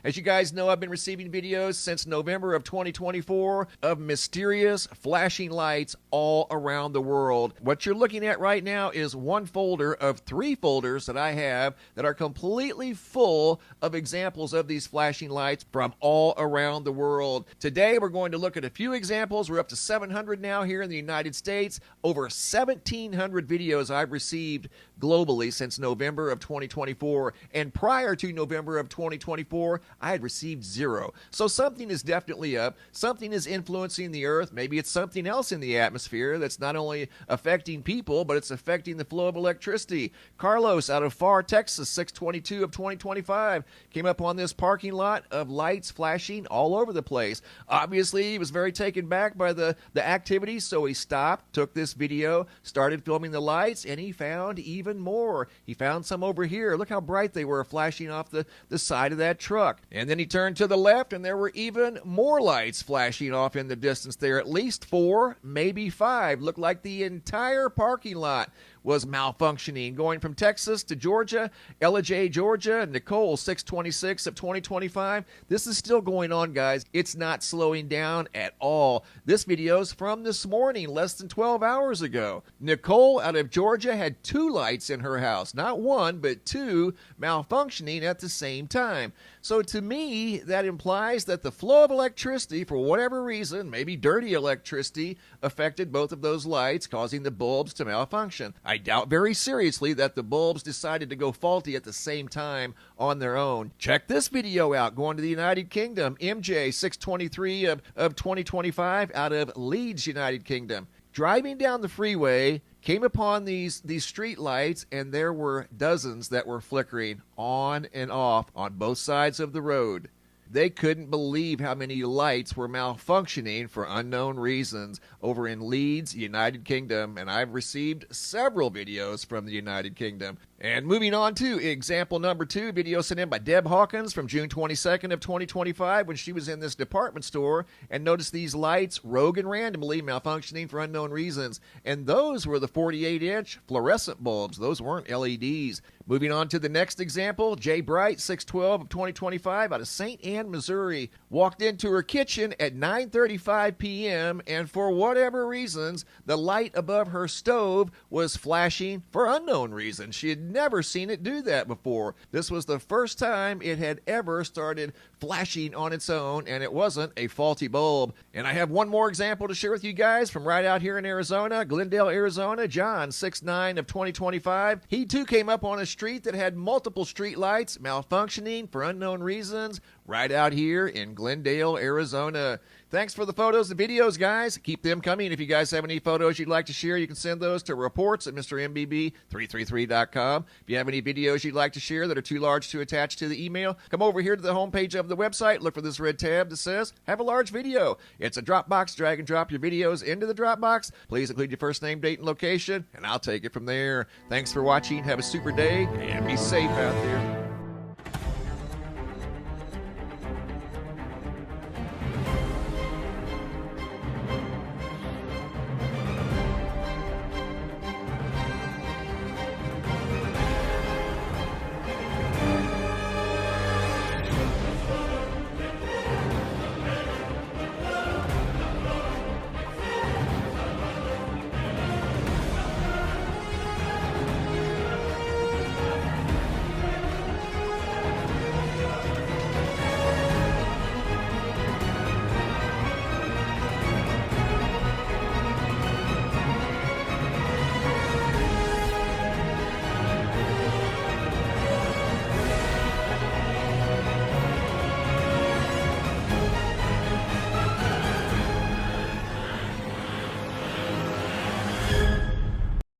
As you guys know, I've been receiving videos since November of 2024 of mysterious flashing lights all around the world. What you're looking at right now is one folder of 3 folders that I have that are completely full of examples of these flashing lights from all around the world. Today, we're going to look at a few examples. We're up to 700 now here in the United States. Over 1,700 videos I've received globally since November of 2024. And prior to November of 2024, I had received 0. So something is definitely up. Something is influencing the earth. Maybe it's something else in the atmosphere that's not only affecting people, but it's affecting the flow of electricity. Carlos out of Far, Texas, 6/22 of 2025, came up on this parking lot of lights flashing all over the place. Obviously, he was very taken back by the activity, so he stopped, took this video, started filming the lights, and he found even more. He found some over here. Look how bright they were flashing off the side of that truck. And then he turned to the left, and there were even more lights flashing off in the distance there. At least 4, maybe 5. Looked like the entire parking lot was malfunctioning. Going from Texas to Georgia, Ella J, Georgia, Nicole, 6/26 of 2025. This is still going on, guys. It's not slowing down at all. This video's from this morning, less than 12 hours ago. Nicole out of Georgia had 2 lights in her house. Not 1, but 2 malfunctioning at the same time. So to me, that implies that the flow of electricity, for whatever reason, maybe dirty electricity, affected both of those lights, causing the bulbs to malfunction. I doubt very seriously that the bulbs decided to go faulty at the same time on their own. Check this video out, going to the United Kingdom. MJ, 6/23 of 2025, out of Leeds, United Kingdom. Driving down the freeway, came upon these street lights, and there were dozens that were flickering on and off on both sides of the road. They couldn't believe how many lights were malfunctioning for unknown reasons over in Leeds, United Kingdom, and I've received several videos from the United Kingdom. And moving on to example number 2, video sent in by Deb Hawkins from June 22nd of 2025 when she was in this department store and noticed these lights rogue and randomly malfunctioning for unknown reasons. And those were the 48-inch fluorescent bulbs. Those weren't LEDs. Moving on to the next example, Jay Bright, 6/12 of 2025, out of St. Anne, Missouri, walked into her kitchen at 9:35 p.m. and for whatever reasons, the light above her stove was flashing for unknown reasons. She had never seen it do that before. This was the first time it had ever started flashing on its own, and it wasn't a faulty bulb. And I have one more example to share with you guys from right out here in Arizona, Glendale, Arizona. John, 6/9 of 2025. He too came up on a street that had multiple street lights malfunctioning for unknown reasons right out here in Glendale, Arizona. Thanks for the photos and videos, guys. Keep them coming. If you guys have any photos you'd like to share, you can send those to reports at MrMBB333.com. If you have any videos you'd like to share that are too large to attach to the email, come over here to the homepage of the website. Look for this red tab that says, Have a Large Video. It's a Dropbox. Drag and drop your videos into the Dropbox. Please include your first name, date, and location, and I'll take it from there. Thanks for watching. Have a super day, and be safe out there.